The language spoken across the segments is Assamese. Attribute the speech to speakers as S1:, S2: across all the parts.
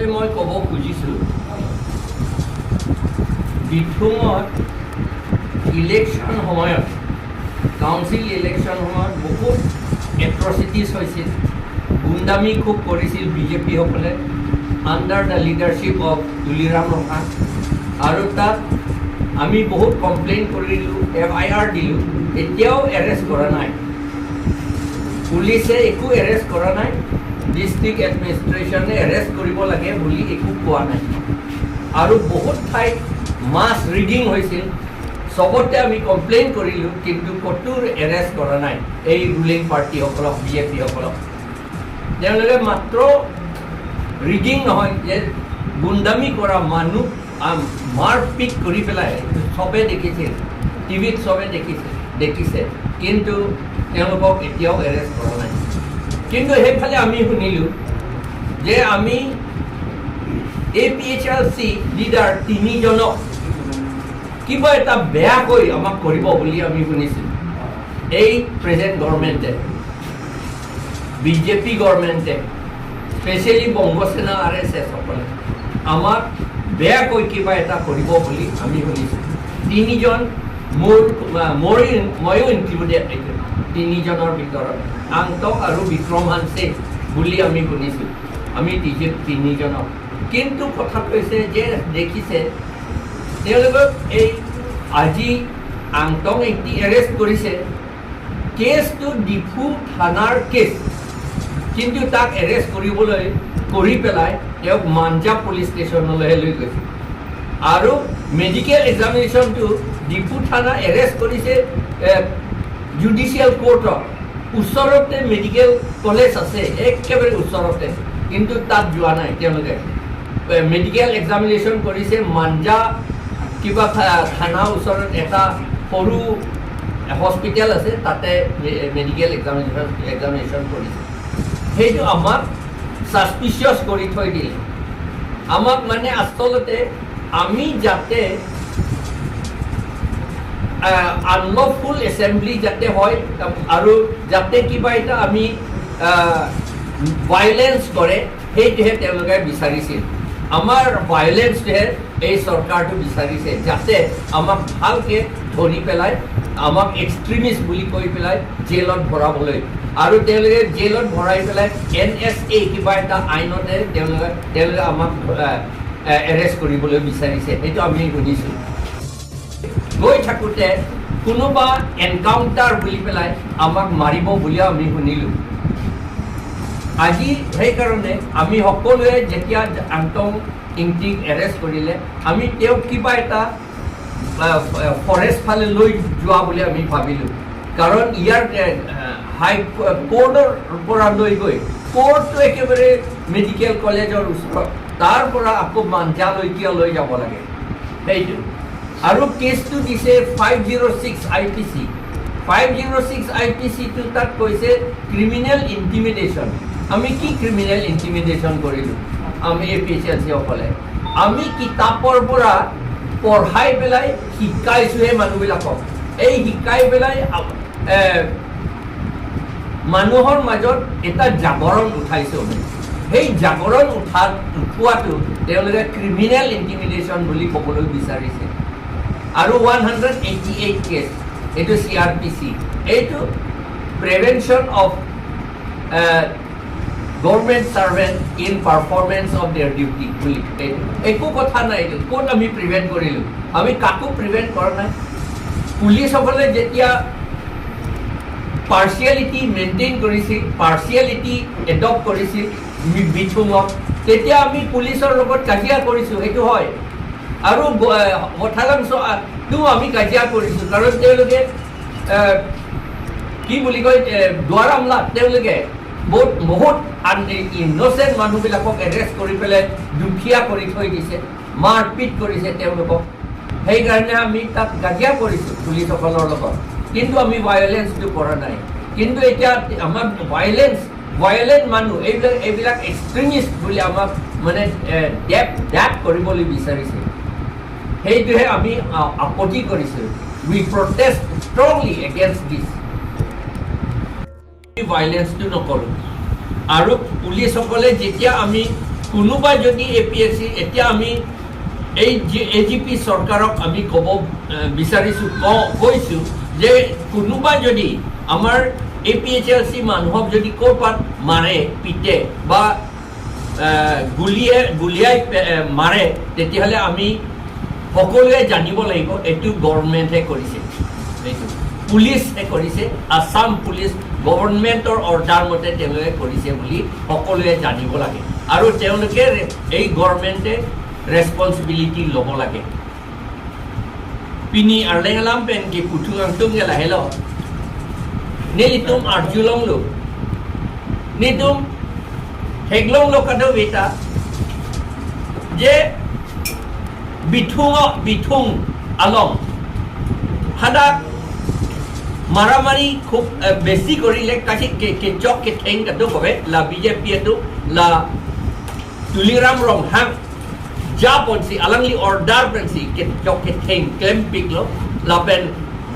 S1: হিচাপে মই ক'ব খুজিছোঁ বিথুঙত ইলেকশ্যন সময়ত কাউন্সিল ইলেকশ্যন সময়ত বহুত এট্ৰচিটিছ হৈছিল গুণ্ডামি খুব কৰিছিল বিজেপিসকলে under the leadership of Tuliram Raha আৰু তাত আমি বহুত কমপ্লেইন কৰিলোঁ FIR দিলোঁ এতিয়াও এৰেষ্ট কৰা নাই পুলিচে একো এৰেষ্ট কৰা নাই ডিষ্ট্ৰিক্ট এডমিনিষ্ট্ৰেশ্যনে এৰেষ্ট কৰিব লাগে বুলি একো কোৱা নাই আৰু বহুত ঠাইত মাছ ৰিগিং হৈছিল সবতে আমি কমপ্লেইন কৰিলোঁ কিন্তু ক'তো এৰেষ্ট কৰা নাই এই ৰুলিং পাৰ্টিসকলক বিজেপিসকলক তেওঁলোকে মাত্ৰ ৰিগিং নহয় যে গুণ্ডামি কৰা মানুহ মাৰপিট কৰি পেলাই চবে দেখিছিল টিভিত চবে দেখিছে কিন্তু তেওঁলোকক এতিয়াও এৰেষ্ট কৰা নাই কিন্তু সেইফালে আমি শুনিলোঁ যে আমি APHLC লিডাৰ তিনিজনক কিবা এটা বেয়াকৈ আমাক কৰিব বুলি আমি শুনিছিলোঁ এই প্ৰেজেণ্ট গভৰ্ণমেণ্টে বিজেপি গভৰ্ণমেণ্টে স্পেচিয়েলি বংগসেনা RSS সকলে আমাক বেয়াকৈ কিবা এটা কৰিব বুলি আমি শুনিছোঁ তিনিজন ময়ো ইনক্লুডেড তিনিজনৰ ভিতৰত আংটক আৰু বিক্ৰম হানছে বুলি আমি শুনিছোঁ আমি তিনিজনক কিন্তু কথাটো হৈছে যে দেখিছে তেওঁলোকক এই আজি আংটক এৰেষ্ট কৰিছে কেছটো ডিফু থানাৰ কেছ কিন্তু তাক এৰেষ্ট কৰিবলৈ কৰি পেলাই তেওঁক মাঞ্জা পুলিচ ষ্টেচনলৈহে লৈ গৈছে আৰু মেডিকেল এক্সামিনেশ্যনটো ডিফু থানা এৰেষ্ট কৰিছে জুডিচিয়েল কোৰ্টত ওচৰতে মেডিকেল কলেজ আছে একেবাৰে ওচৰতে কিন্তু তাত যোৱা নাই তেওঁলোকে মেডিকেল এক্সামিনেশ্যন কৰিছে মাঞ্জা কিবা থানা ওচৰত এটা সৰু হস্পিটেল আছে তাতে মেডিকেল এক্সামিনেশ্যন কৰিছে সেইটো আমাক সাসপিচিয়াস কৰি থৈ দিলে আমাক মানে আচলতে আমি যাতে আনলফুল এছেম্বলি যাতে হয় আৰু যাতে কিবা এটা আমি ভাইলেন্স কৰে সেইটোহে তেওঁলোকে বিচাৰিছিল আমাৰ ভাইলেন্সটোহে এই চৰকাৰটো বিচাৰিছে যাতে আমাক ভালকৈ ধৰি পেলাই আমাক এক্সট্ৰিমিষ্ট বুলি কৈ পেলাই জেলত ভৰাবলৈ আৰু তেওঁলোকে জেলত ভৰাই পেলাই NSA কিবা এটা আইনতে তেওঁলোকে আমাক এৰেষ্ট কৰিবলৈ বিচাৰিছে সেইটো আমি শুনিছোঁ গৈ থাকোঁতে কোনোবা এনকাউণ্টাৰ বুলি পেলাই আমাক মাৰিব বুলিও আমি শুনিলোঁ আজি সেইকাৰণে আমি সকলোৱে যেতিয়া আংটং ইংটিক এৰেষ্ট কৰিলে আমি তেওঁক কিবা এটা ফৰেষ্ট ফালে লৈ যোৱা বুলি আমি ভাবিলোঁ কাৰণ ইয়াৰ হাই কোৰ্টৰ পৰা লৈ গৈ কোৰ্টটো একেবাৰে মেডিকেল কলেজৰ ওচৰত তাৰ পৰা আকৌ মাঞ্জালৈকে লৈ যাব লাগে সেইটো আৰু কেছটো দিছে 506 IPC 506 IPC-টো তাত কৈছে ক্ৰিমিনেল ইণ্টিমিডেশ্যন আমি কি ক্ৰিমিনেল ইণ্টিমিডেশ্যন কৰিলোঁ আমি APHLC সকলে আমি কিতাপৰ পৰা পঢ়াই পেলাই শিকাইছোঁহে মানুহবিলাকক এই শিকাই পেলাই মানুহৰ মাজত এটা জাগৰণ উঠাইছোঁ সেই জাগৰণ উঠোৱাটো তেওঁলোকে ক্ৰিমিনেল ইণ্টিমিডেশ্যন বুলি ক'বলৈ বিচাৰিছে আৰু 188 কেছ এইটো CRPC এইটো prevention of government servant in performance of there duty বুলি একো কথা নাই এইটো ক'ত আমি প্ৰিভেণ্ট কৰিলোঁ আমি কাকো প্ৰিভেণ্ট কৰা নাই পুলিচসকলে যেতিয়া পাৰ্চিয়েলিটি মেইনটেইন কৰিছিল পাৰ্চিয়েলিটি এডপ্ট কৰিছিল বিথুঙত তেতিয়া আমি পুলিচৰ লগত কাজিয়া কৰিছোঁ সেইটো হয় আৰু হঠালাংটো আমি কাজিয়া কৰিছোঁ কাৰণ তেওঁলোকে কি বুলি কয় দুৱাৰামলাত তেওঁলোকে বহুত ইন'চেণ্ট মানুহবিলাকক এৰেষ্ট কৰি পেলাই দুখীয়া কৰি থৈ দিছে মাৰপিট কৰিছে তেওঁলোকক সেইকাৰণে আমি তাত কাজিয়া কৰিছোঁ পুলিচসকলৰ লগত কিন্তু আমি ভায়োলেন্সটো কৰা নাই কিন্তু এতিয়া আমাক ভায়োলেন্ট মানুহ এইবিলাক এক্সট্ৰিমিষ্ট বুলি আমাক মানে ডেপ কৰিবলৈ বিচাৰিছে সেইটোহে আমি আপত্তি কৰিছোঁ উই প্ৰটেষ্ট ষ্ট্ৰংলি এগেইনষ্ট দিছ ভায়োলেন্সটো নকৰোঁ আৰু পুলিচসকলে যেতিয়া আমি কোনোবা যদি APHLC এতিয়া আমি এই AGP চৰকাৰক আমি ক'ব বিচাৰিছোঁ কৈছোঁ যে কোনোবা যদি আমাৰ APHLC মানুহক যদি ক'ৰবাত মাৰে পিটে বা গুলিয়াই মাৰে তেতিয়াহ'লে আমি সকলোৱে জানিব লাগিব এইটো গভৰ্ণমেণ্টে কৰিছে এইটো পুলিচে কৰিছে আসাম পুলিচ গভৰ্ণমেণ্টৰ অৰ্ডাৰ মতে তেওঁলোকে কৰিছে বুলি সকলোৱে জানিব লাগে আৰু তেওঁলোকে এই গভৰ্ণমেণ্টে ৰেছপন্সিবিলিটি ল'ব লাগে পিনি আৰলেঙালাম পেনকে পুথু আংটুংগে লাহেল নিলিতুম আৰ্জুলং লো নিতুম হেগলং লোকাদো বেটা যে বিথুং আলম হাদাক মারামারি খুব বেশি করিলে কাছে কেচক কে ঠেং কাটো কবে লা বিজেপি এটো লা তুলিরাম রং হাং যা পনসি আলাংলি অর্ডার পনসি কেচক কে ঠেং ক্লেম পিকলো লা পেন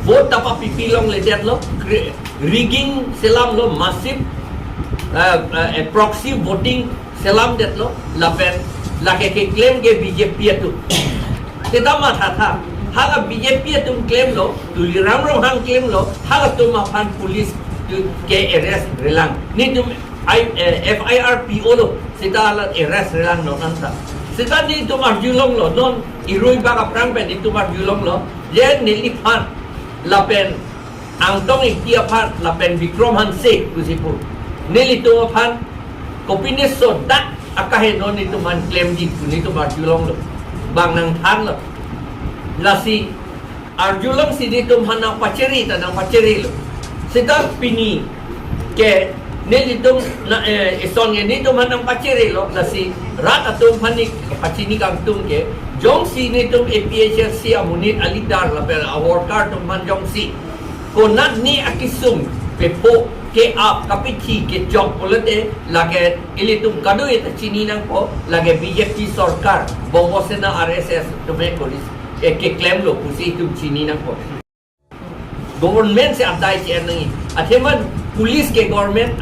S1: ভোট তাপা পিপি লং লেটেট লো রিগিং সেলাম লো মাসিভ প্রক্সি ভোটিং সেলাম det লো লা পেন लाके के क्लेम के बीजेपी एतो तेता माथा था hala BJP तुम क्लेम लो तुलिराम रोहन क्लेम लो hala तुम अपन पुलिस के अरेस्ट रेलांग नि तुम FIRPO लो सीता hala अरेस्ट रेलांग नोन था सीता नि तुम अर्जुलंग लो नोन इरोई बाग अपरांग पे नि तुम अर्जुलंग लो जे नेली फान लापेन आंगतोंग इक्तिया फान लापेन विक्रम हंसे कुसिपुर नेली तुम फान कोपिनेस सोदा akahe non itu man claim di kuni tu Arjulong lo bang nang than lo lasi Arjulong sini tu man nang paceri lo sita pini ke ne itu na Asong ni tu man nang paceri lo lasi rat atum pani pacini kang tum ke jong sini tu APHLC amunit alidar la per award card tu man jong si konat ni akisum pepo ke आप कपिथी के जॉब बोलते लगे इले तुम कदो ये चीनी नंग को लगे बीजेपी सरकार बोंगो से ना आरएसएस तुम्हें कोलिस के क्लेम लो कुछ तुम चीनी नंग को गवर्नमेंट से अदाई चेयर नहीं अथेमन पुलिस के गवर्नमेंट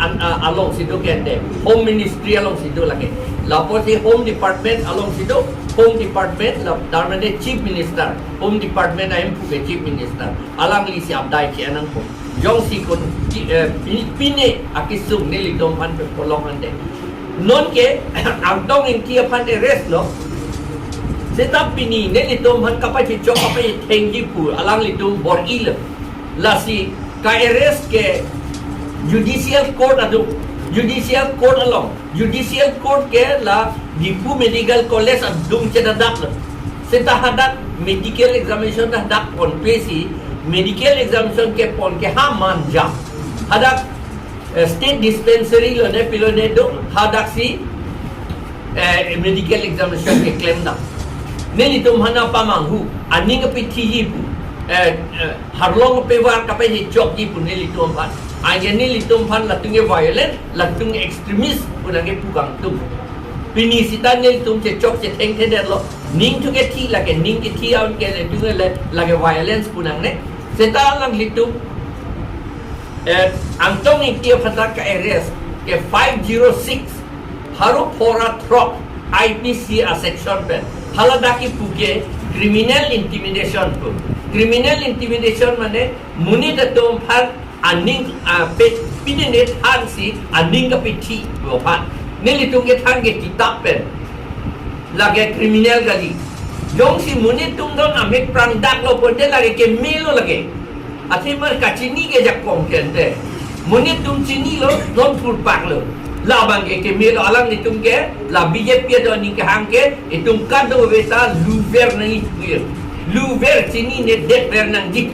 S1: अलोंग सिद्धो के अंदर होम मिनिस्ट्री अलोंग सिद्धो लगे लापोसी होम डिपार्टमेंट अलोंग सिद्धो होम डिपार्टमेंट दारमने चीफ मिनिस्टर होम डिपार्टमेंट आई एम पुके चीफ मिनिस्टर अलांग ली से अदाई चेयर नंग को jong si kon pine akisung nili dong pan pe polong ande non ke amtong in kia pan arrest lo setap pini nili dong pan kapai chok kapai thengi pu alang li dong bor il la si ka arrest ke judicial court along judicial court ke la dipu medical college adung chedadak seta hadak medical examination hadak on pesi medical examination ke pon ke ha man ja hadak state dispensary lo ne pilone do hadak si medical examination ke claim da neli tum hana pamanghu aning pe thi pu harlong pe war ka pe job ji pu neli tum phan ai neli tum phan la tunge violent la tunge extremist pu na ke pugang tum pini sita neli tum che chok che theng the lo ning tu ke thi la ke ning ke thi aun ke tunge la ke violence pu nang ne seta lang litum angtong ikia phatak ka arrest ke 506 haru phora throp IPC a section pen haladaki puke criminal intimidation mane muni da tom phar aning pe pinene thansi aning ka pithi bo phan nelitum ke thang ke kitap pen lage criminal gali jong si muni tum don amek prang dak lo pon de lage ke melo lage athi mar kachini ke jak pom kente muni tum chini lo don pur pak lo la bang ke melo alang ni tum ke la BJP do ni ke hang ke itum kado beta luver nahi puir luver chini ne det ver nang dik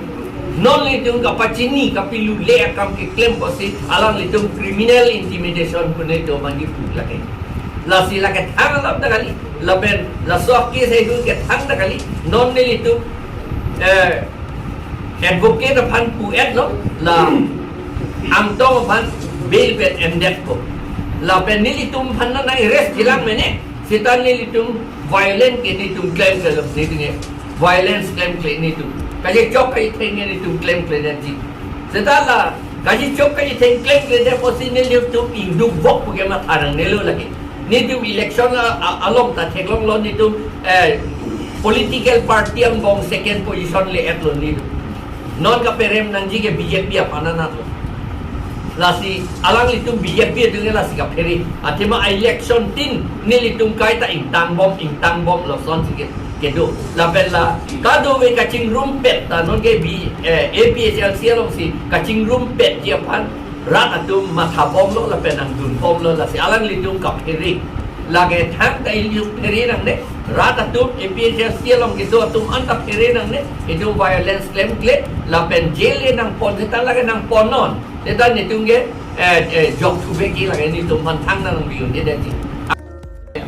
S1: non li tum ka pachini ka pilu le akam ke claim posi alang li tum criminal intimidation pune to mandi pu lage la sila ke thang lab da kali laben la sok ke se hu ke thang da kali non ne li tum advocate phan pu et lo la amtong phan bail pet endet ko la pen ni li tum phan na arrest hilang mene sitan ni li tum violent ke ni tum claim ke lo ni tinge violence claim ke ni tum kaje chok kai theng ni tum claim ke ji sitan la kaje chok kai theng claim ke de posi ni li tum induk bok pu ke ma tharang ne lo lagi nitum election along ta theklong lo nitum political party ang bong second position le at lo nitum non ka perem nangji ke BJP apana na to lasi alang litum BJP dengan lasi ka peri atima election tin ni litum kai ta intang bom lo son sikit kedo la bella kado we kaching room pet ta non ke APHLC long si kaching room pet je Aphan rat atum matha bom lo la penang dun bom lo lasi alang litum ka peri lage thang ta ilu peri nang ne rat atum APHLC long kedo atum anta peri nang ne itu violence claim la pen jail nang pon ta lage nang ponon Deta nitunge job thube ki lage nitum man thang nang biun de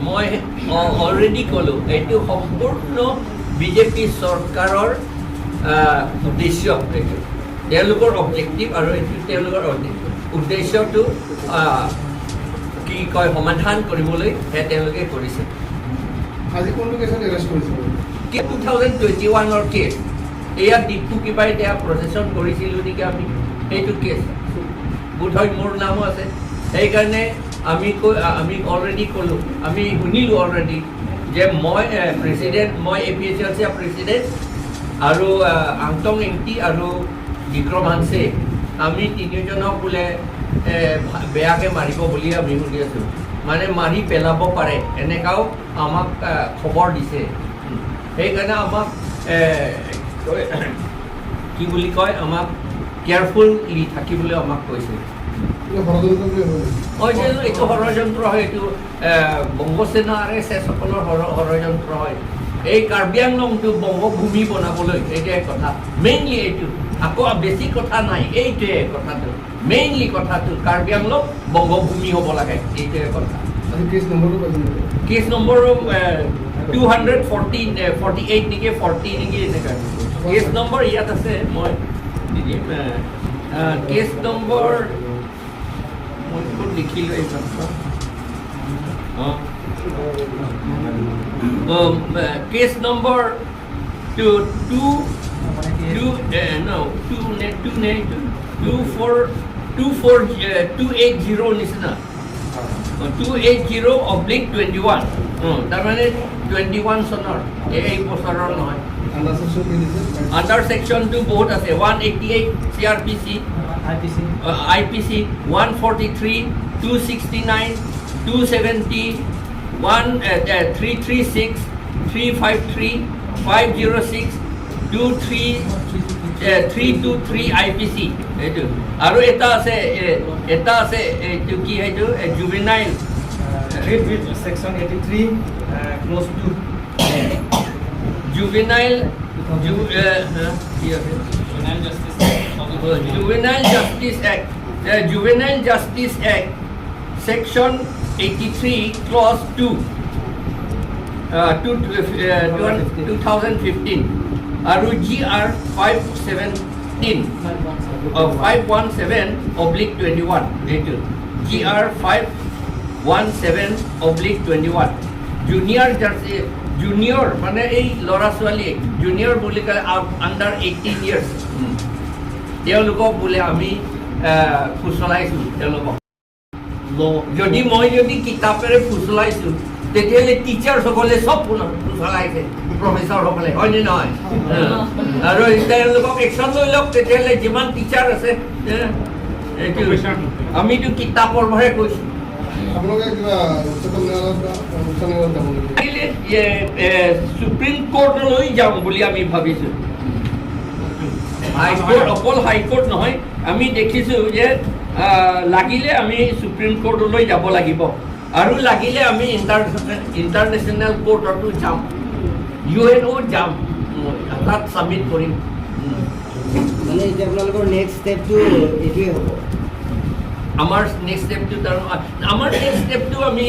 S1: মই অলৰেডি ক'লোঁ এইটো সম্পূৰ্ণ বিজেপি চৰকাৰৰ উদ্দেশ্য এইটো তেওঁলোকৰ অবজেক্টিভ আৰু এইটো তেওঁলোকৰ উদ্দেশ্যটো কি কয় সমাধান কৰিবলৈ তেওঁলোকে কৰিছে
S2: আজি কোনটো কেছত এৰেষ্ট কৰিছিল
S1: 2021 ৰ কেছ এয়া ডিপু কিবা এতিয়া প্ৰচেছন কৰিছিলোঁ নেকি আমি এইটো কেছ বোধহয় মোৰ নামো আছে সেইকাৰণে আমি অলৰেডি ক'লোঁ আমি শুনিলোঁ অলৰেডি যে মই প্ৰেচিডেণ্ট মই APHLC প্ৰেচিডেণ্ট আৰু আংটং এংটি আৰু বিক্ৰম হানছে আমি তিনিজনক বোলে বেয়াকৈ মাৰিব বুলি আমি শুনি আছোঁ মানে মাৰি পেলাব পাৰে এনেকাও আমাক খবৰ দিছে সেইকাৰণে আমাক কি বুলি কয় আমাক কেয়াৰফুলি থাকিবলৈ আমাক কৈছে এইটো ষড়যন্ত্ৰ হয় এইটো বংগসেনা RSS সকলৰ ষড়যন্ত্ৰ হয় এই কাৰ্বি আংলংটো বংগভূমি বনাবলৈ এইটোৱে কথা মেইনলি এইটো আকৌ বেছি কথা নাই এইটোৱে কথাটো মেইনলি কথাটো কাৰ্বি আংলং বংগভূমি হ'ব লাগে এইটোৱে কথা কেছ নম্বৰ 248 নেকি 40 নেকি এনেকুৱা কেছ নম্বৰ ইয়াত আছে মই দি দিম কেছ নম্বৰ लिखी लो एक केस नंबर 280 निसिना 280/21 तार माने 21 सनर এই বছৰৰ নহয় আন্ডাৰ সেকশন টু বহুত আছে 188 CRPC IPC 143 269 270 336 353 506 323 IPC এইটো আৰু এটা আছে এইটো কি এইটো juvenile
S3: section 83 close to
S1: juvenile Juvenile Justice Act section 83 clause 2 2015 aru GR 517/21 etu GR 517/21 junior মানে এই লৰা ছোৱালী জুনিয়ৰ বুলি কয় আন্ডাৰ 18 ইয়াৰ্স তেওঁলোকক বোলে আমি ফুচলাইছোঁ তেওঁলোকক যদি মই কিতাপেৰে ফুচলাইছোঁ তেতিয়াহ'লে টিচাৰসকলে চব ফুচলাইছে প্ৰফেচাৰসকলে হয়নে নহয় আৰু তেওঁলোকক একশ্যন লৈ লওক তেতিয়াহ'লে যিমান টিচাৰ আছে আমিতো কিতাপৰ পৰাহে কৈছোঁ সুপ্ৰিম কোৰ্টলৈ যাওঁ বুলি আমি ভাবিছোঁ হাইকোৰ্ট অকল হাইকোৰ্ট নহয় আমি দেখিছোঁ যে লাগিলে আমি সুপ্ৰিম কোৰ্টলৈ যাব লাগিব আৰু লাগিলে আমি ইণ্টাৰনেশ্যনেল কোৰ্টতো যাম UNO যাম তাত ছাবমিট কৰিম
S4: মানে এতিয়া আপোনালোকৰ নেক্সট ষ্টেপটো এইটোৱে হ'ব
S1: আমাৰ নেক্সট ষ্টেপটো আমি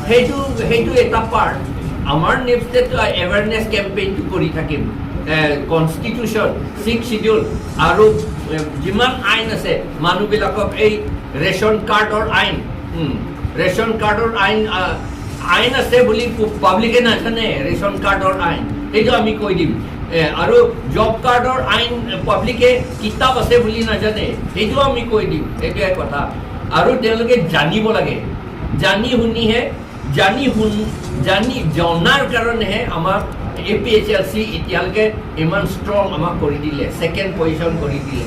S1: সেইটো এটা পাৰ্ট আমাৰ নেক্সট ষ্টেপটো এৱাৰনেছ কেম্পেইনটো কৰি থাকিম কনষ্টিটিউশ্যন 6 শিডিউল আৰু যিমান আইন আছে মানুহবিলাকক এই ৰেচন কাৰ্ডৰ আইন আছে বুলি পাব্লিকে নাজানে ৰেচন কাৰ্ডৰ আইন সেইটো আমি কৈ দিম আৰু জব কাৰ্ডৰ আইন পাব্লিকে কিতাপ আছে বুলি নাজানে সেইটো আমি কৈ দিম এইটোৱে কথা আৰু তেওঁলোকে জানিব লাগে জানি শুনিহে জনাৰ কাৰণেহে আমাক APHLC এতিয়ালৈকে ইমান ষ্ট্ৰং আমাক কৰি দিলে, ছেকেণ্ড পজিশ্যন কৰি দিলে।